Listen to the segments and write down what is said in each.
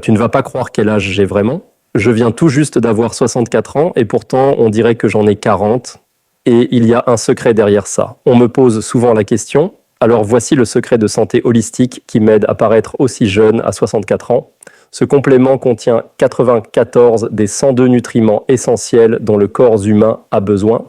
Tu ne vas pas croire quel âge j'ai vraiment. Je viens tout juste d'avoir 64 ans et pourtant on dirait que j'en ai 40. Et il y a un secret derrière ça. On me pose souvent la question, alors voici le secret de santé holistique qui m'aide à paraître aussi jeune à 64 ans. Ce complément contient 94 des 102 nutriments essentiels dont le corps humain a besoin.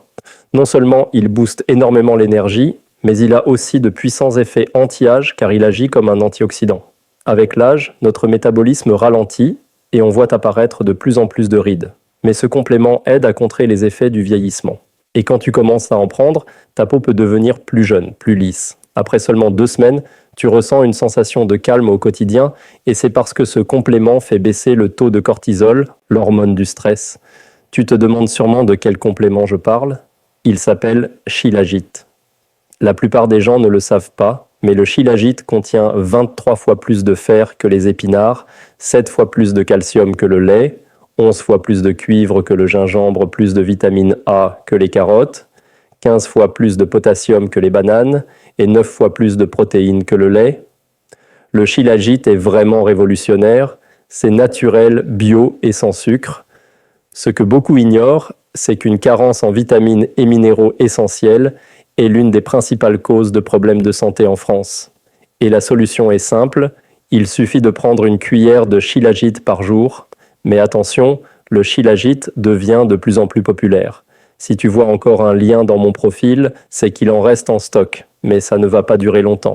Non seulement il booste énormément l'énergie, mais il a aussi de puissants effets anti-âge car il agit comme un antioxydant. Avec l'âge, notre métabolisme ralentit et on voit apparaître de plus en plus de rides. Mais ce complément aide à contrer les effets du vieillissement. Et quand tu commences à en prendre, ta peau peut devenir plus jeune, plus lisse. Après seulement 2 semaines, tu ressens une sensation de calme au quotidien et c'est parce que ce complément fait baisser le taux de cortisol, l'hormone du stress. Tu te demandes sûrement de quel complément je parle. Il s'appelle Shilajit. La plupart des gens ne le savent pas, mais le Shilajit contient 23 fois plus de fer que les épinards, 7 fois plus de calcium que le lait, 11 fois plus de cuivre que le gingembre, plus de vitamine A que les carottes, 15 fois plus de potassium que les bananes et 9 fois plus de protéines que le lait. Le Shilajit est vraiment révolutionnaire, c'est naturel, bio et sans sucre. Ce que beaucoup ignorent, c'est qu'une carence en vitamines et minéraux essentiels est l'une des principales causes de problèmes de santé en France. Et la solution est simple, il suffit de prendre une cuillère de Shilajit par jour. Mais attention, le Shilajit devient de plus en plus populaire. Si tu vois encore un lien dans mon profil, c'est qu'il en reste en stock, mais ça ne va pas durer longtemps.